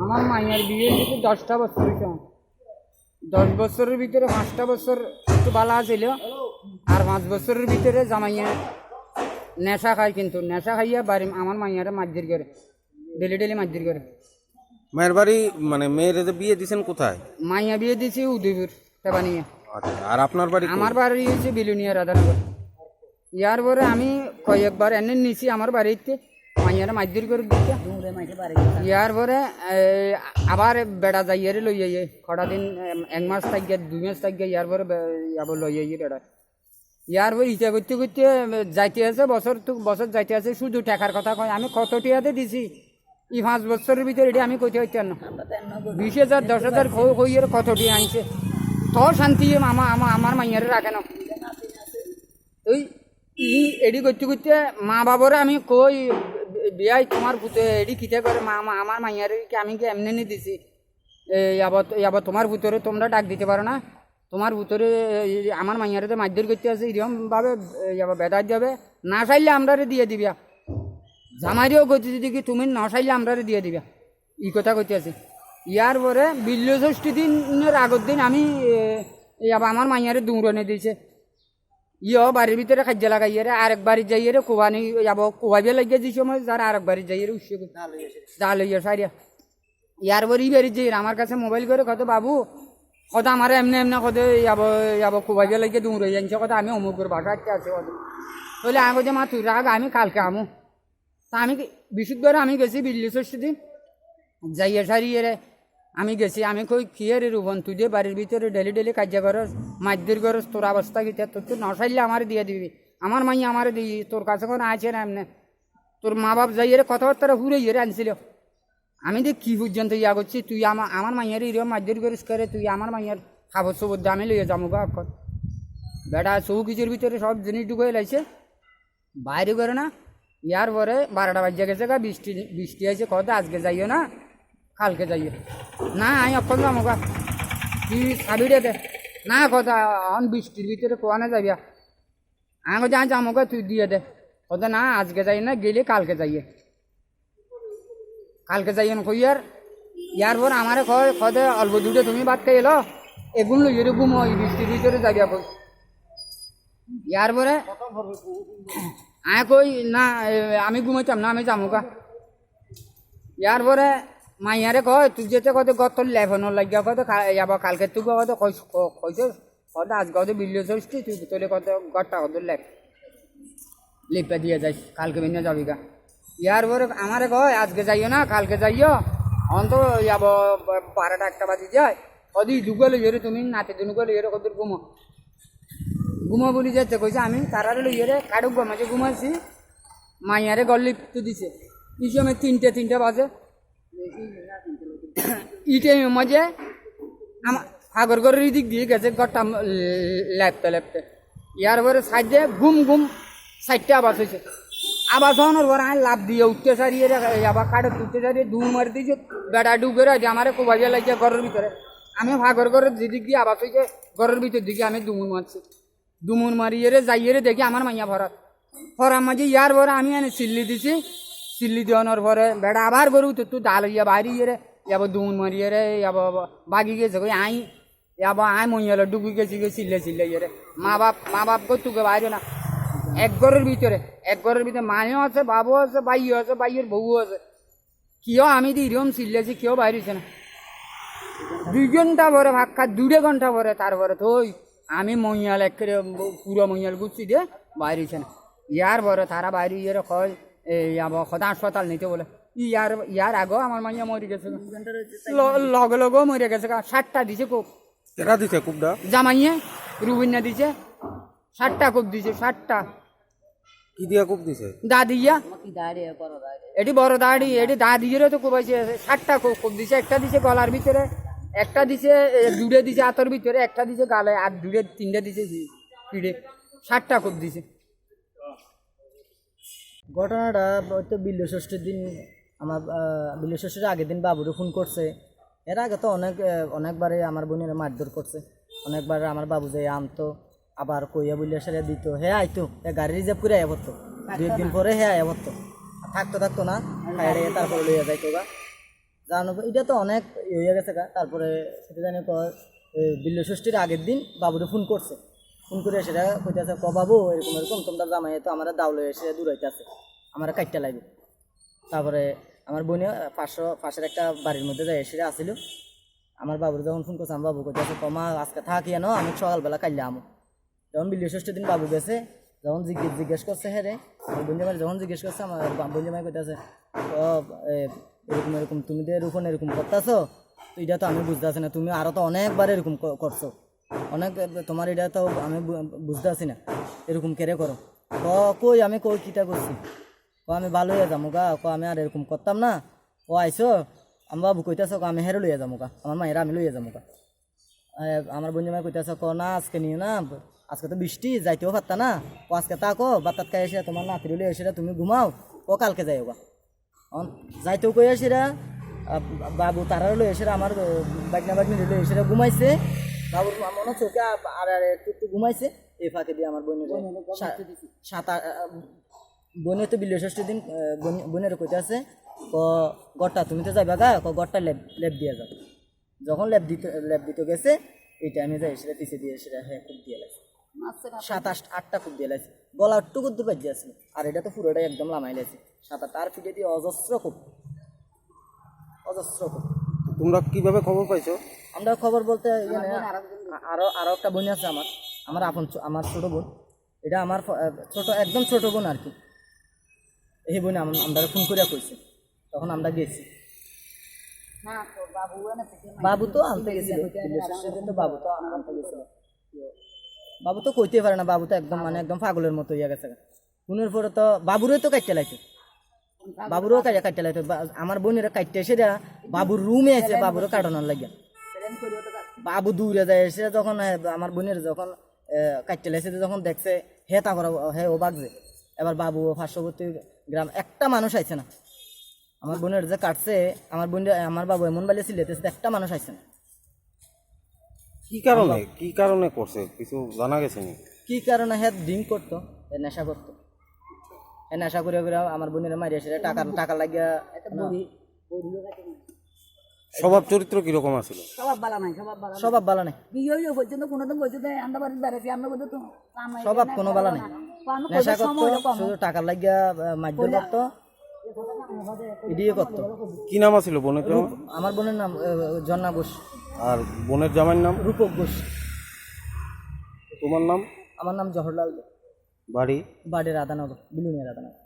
আমার মাইয়ার বিয়ে হয়েছে 10টা বছর হয়েছে। 10 বছরের ভিতরে 5টা বছর একটু বালা ছিল, আর 5 বছরের ভিতরে জামাইয়া নেশা খায়, কিন্তু নেশা খাইয়া বাড়ি আমার মাইয়ারে মারধর করে, ডেলি ডেলি মারধর করে। মায়ের বাড়ি মানে মেয়ের যে বিয়ে দিয়েছেন কোথায়? মাইয়া বিয়ে দিয়েছি উদয়পুর তেবানিয়া। আচ্ছা, আর আপনার বাড়ি? আমার বাড়ি হয়েছে বিলুনিয়া রাধানগর। ইয়ার পরে আমি কয়েকবার এনে নিছি আমার বাড়িতে, মাইয়ারে মারধর করে দিচ্ছে। ইয়ার পরে আবার বেড়া যাইয়ারে লই যাইয়ে কটা দিন, 1 মাস থাকিয়ে 2 মাস থাকিয়ে ইয়ার পরে আবার লই যাইয়ে বেড়া। ইয়ার পরে ইটা করতে করতে যাইতে আছে, বছর তো বছর যাইতে আছে, শুধু টাকার কথা কয়। আমি কত টিয়াতে দিছি এই 5 বছরের ভিতরে, এটা আমি কইতে হইতেন না। 20,000 10,000 কইয়ের কত টিয়া আনছে, তো শান্তি আমার মাইয়ারে রাখে না। ওই এডি করতে করতে মা বাবারে আমি কই বিয়াই তোমার ভূতে এডি কিতে করে আমার মাইয়ারে কি আমি কি এমনি নি দিছি, আবার তোমার ভূতরে তোমরা ডাক দিতে পারো না, তোমার ভূতরে আমার মাইয়ারে তো মারধর করতে আছে, এরকমভাবে বেদাত যাবে, না চাইলে আমরারে দিয়ে দিবিয়া। জামাইরেও কইতে কি তুমি না চাইলে আমরারে দিয়ে দিবা, এই কথা কইতে আছে। ইয়ার পরে বিল্লষষ্ঠী দিনের আগের দিন আমি আমার মাইয়ারে দৌড়ানে দিয়েছে। বাড়ির ভিতরে খাদ্য লাগাইয়ারে আরেক বাড়ি যাইয়ারে কোবানি যাব, কোবাইবে লাগিয়ে যে সময় যার আরেক বাড়ি যাইয়ারে উৎসে জাল হইয়া সারিয়া। ইয়ার পরে ই বাড়ি যাই আমার কাছে মোবাইল করে কত বাবু কত আমার এমনি এমনি কত যাব কোবাইবে লাগিয়ে দৌড়ে জানছে কথা, আমি অমুকের বাসা আসতে আছে কত বলে আগে যে মা তুই রাগ, আমি কালকে আমু। তা আমি বিশুদ্ধরে আমি গেছি বিল্লষষ্ঠী দিন যাইয়া সারিয়ে আমি গেছি। আমি কই কিয়ে রে রুবন, তুই যে বাড়ির ভিতরে ডেলি ডেলি কার্য করস, মারধর করস, তোর অবস্থা কি? তোর না সারলে আমার দিয়ে দিবি, আমার মাইয়া আমার দিই, তোর কাছে কোনো আছে না এমনি? তোর মা বাপ যাইয়ে কথাবার্তা হুড়ে ইয়ে আনছিল। আমি দেখ কী পর্যন্ত ইয়া করছি, তুই আমার মাইয়ারে এরকম মারধর করিস করে, তুই আমার মাইয়ার খাবার সবর দামে লইয়ে যাবো গা এখন। বেটা চৌকিচের ভিতরে সব জিনিস ঢুকে লাইছে, বাইরে করে না। ইয়ার পরে 12টা বাজে গেছে গা, বৃষ্টি আছে, কথা আজকে যাইও না কালকে যাইও না, আমি অক্ষণ যাবো গা, তুই খাবি রে দে না, কথা অন বৃষ্টির ভিতরে কোয়ানে যাবিয়া, আমি যা যাবো গা, তুই দিয়ে দে। কথা না আজকে যাই না, গেলে কালকে যাইয়ে, কালকে যাইও না কই। আর ইয়ার পর আমারে কয় কদে অল্প দুটো তুমি ভাত খাই এলো, এগুন লই এরকম ওই বৃষ্টির ভিতরে যাবিয়া কই। ইয়ার পরে আমি কই না আমি ঘুমাইতাম না, আমি যাবো গা। ইয়ার পরে মাইয়ারে কয় তুই যেতে কত গত লেফানোর লাগিয়া কত যাবো কালকে, তুই কত কইস কত আজ কত বিল্লষষ্ঠী, তুই তোলে কত গটটা কত লিপে দিয়ে যাইস, কালকে বেরিয়ে যাবি গা। ইয়ার পরে আমারে কয় আজকে যাইও না কালকে যাইও, অন্ত যাব 12টা 1টা বাজি যায়, কদি দুগুলো ইয়ে তুমি নাতে দুগুলো ইয়ে কত ঘুমো বলি যেতে কইছে। আমি তারারে লইয়ে কাড়ুক মাঝে ঘুমাইছি, মাইয়ারে গল লিপ্ত দিছে। এই সময় 3টে বাজে, ইটে মাঝে আমার আগর ঘরের দিক দিয়ে গেছে ঘরটা লেপতে। ইয়ার পরে সাইডে ঘুম 4টে আবাস হয়েছে। আবাস হওয়ানোর পর আমি লাভ দিয়ে উঠতে সারিয়ে আবার কাঠে উঠতে সারিয়ে দূর মারি দিয়েছে, বেড়া ডুবে রাখছে আমারে কোবাইয়া লাগছে ঘরের ভিতরে। আমি ভাগর ঘরের যেদিক দিয়ে আবাস হয়েছে ঘরের ভিতর দিকে আমি দুমুর মারছি, দুমুর মারিয়ে যাইয়ে দেখি আমার মাইয়া ফরার মাঝে। ইয়ার পরে আমি এনে সিল্লি দিছি, সিল্লি দেওয়ানোর পরে বেড়া আবার গরু তো ডাল ইয়া বাইরে ইয়ে যাব দুমুর মারিয়ে যাব বাগি গেছে কই আই যাব আই মইয়ালো ডুবি গেছি সিল্লে ইয়ে মা বাপ গো তুকে বাইরে না। এক ঘরের ভিতরে মায়েও আছে, বাবু আছে, বাইও আছে, বাইয়ের বউ আছে, কেউ আমি তো এরকম সিল্লেছি, কেউ বাইরেছে না। 2 ঘন্টা পরে ভাত খা, 2 ঘন্টা পরে তারপরে তো আমি মইয়াল একেবারে পুরো মইয়াল গুছি দিয়ে বাইরেছে না। ইয়ার পরে তারা বাইরে ইয়ে কয় হাসপাতাল নিতে বলে। ইয়ার আগেও আমার মাইয়া মরে গেছে, লগেও মরে গেছে। 7টা দিছে কোপ, কেরা দিছে কোপটা? জামাইয়ে রুবিনা দিছে, 7টা কোপ দিছে, 7টা। কি দিয়া কোপ দিছে? দা দিয়া, এটি বড় দাড়ি, এটি দা দিয়ে তো কোপাইছে। 7টা কোপ দিছে, একটা দিছে গলার ভিতরে, একটা দিছে দুড়ে দিছে হাতের ভিতরে, একটা দিছে গালে, আর 3টে দিছে পিঠে। 7টা কোপ দিছে। ঘটনাটা তো বিল্লষষ্ঠীর দিন আমার বিলের শ্বশুর আগের দিন বাবুরে ফোন করছে। এর আগে তো অনেকবারে আমার বোনের মারধর করছে, অনেকবার আমার বাবু যে আনতো, আবার কইয়া বললে সেটা দিত, হ্যাঁ আইতো গাড়ি রিজার্ভ করে আয়া পড়তো, 2 দিন পরে হ্যাঁ আয়া পড়তো, থাকতো না খাইয়ে তারপরে লইয়া যাইতো গা। জানো এটা তো অনেক হয়ে গেছে গা। তারপরে সেটা জানি বিল্ল ষষ্ঠীর আগের দিন বাবুরে ফোন করছে, ফোন করে সেটা কইতেছে বাবু এরকম এরকম তোমরা জামাই তো আমার দাউলে এসে দূরাইতে আছে, আমার কাটতে লাগবে। তারপরে আমার বোনে পাশের একটা বাড়ির মধ্যে যাই এসে আসছিল। আমার বাবুর যখন ফোন করছে, আমার বাবু কইতেছে কমা আজকে থাকি না, আমি সকালবেলা কাইলে আমো। যখন বিল্ল ষষ্ঠীর দিন বাবু গেছে, যখন জিজ্ঞেস করছে হ্যাঁ রে আমার বঞ্জামাই, যখন জিজ্ঞেস করছে আমার বঞ্জামাই কইতেছে এরকম এরকম তুমি তো এরকম এরকম করতেছো, তো এটা তো আমি বুঝতে পারছি না, তুমি আরও তো অনেকবার এরকম করছো, অনেক তোমার এটা তো আমি বুঝতে পারছি না, এরকম কেড়ে করো। কই আমি কই কীটা করছি, আমি ভালো হয়ে যাবো গা, আমি আর এরকম করতাম না, আইসো আমার বাবু কইতেছ আমি হেরে লইয়া যাবো গা, আমার মায়েরা আমি লইয়া যাবো গা। আমার বঞ্জামাই কইতেছ না আজকে নিও না, আজকে তো বৃষ্টি যাইতেও পারতা না, আজকে তাকো বাতাত খাই এসে তোমার নাতির লইয়া এসে তুমি ঘুমাও, কালকে যাইও গা। যাইতেও কই এসেরা বাবু তারাও লই এসে আমার বাগনা বাগনি লই এসে ঘুমাইছে, বাবুর মনে চোখে আর একটু ঘুমাইছে। এই ফাঁকে দিয়ে আমার বোনের বোনে তো বিল্ল ষষ্ঠীর দিন বোনের কইতে আছে গড়টা তুমি তো যাইবা গা, গড়টা লেপ দিয়ে যাও। যখন লেপ দিতে গেছে এই টাইমে যাই সেটা পিছিয়ে দিয়ে সেটা হ্যাঁ খুব দিয়ে লাগছে, 7-8টা খুব দিয়ে লাগছে, গলা একটু দূর বাজি আসছিল, আর এটা তো পুরোটাই একদম লামাই লাগছে 7-8, আর ফিটে দিয়ে অজস্র খুব। তোমরা কিভাবে খবর পাইছো? আমরা খবর বলতে আরো একটা বোন আছে আমার আমার ছোট বোন, এটা আমার একদম ছোট বোন আর কি। এই বোন আমরা ফোন করে কইছে, তখন আমরা গেছি। বাবু তো আনতে গেছিল, তো বাবু তো আনতে গেছিল, বাবু তো কইতে পারে না, বাবু তো একদম মানে একদম পাগলের মতো হয়ে গেছে। ফোনের পরে তো বাবুরও তো কাটতে লাগছে, বাবুরও কাটতে লাগতো, আমার বোনের কাটতে এসে বাবুর রুমে এসে বাবুরও কাটানোর লাগিয়া বাবু দূরে যায় এসে যখন আমার বোনের যখন কাটতে লাগছে, যখন দেখছে হে তা করা হে ও বাগছে, এবার বাবু পার্শ্ববর্তী গ্রাম একটা মানুষ আইছে না, আমার বোনের যে কাটছে আমার বাবু এমন বালিয়ে সিলেতেছে একটা মানুষ আইছে না। কি কারণে করছে কিছু জানা গেছে নি? কি কারণে হ্যাঁ ড্রিঙ্ক করতো, নেশা করতো, নেশা করে আমার বোনের মারি এসে টাকা লাগিয়া। স্বভাব চরিত্র কিরকম আছিল? স্বভাব বালা নাই, স্বভাব কোনো বালা নাই, নেশা করতো, শুধু টাকা লাগিয়া মারধর করতো, এদিকে করতো। কি নাম আছিল বোনের? আমার বোনের নাম জন্না ঘোষ। আর বোনের জামাইয়ের নাম? রূপক ঘোষ। তোমার নাম? আমার নাম জহরলাল। বাড়ি? বাড়ি রাধানগর, বিলুনিয়া রাধানগর।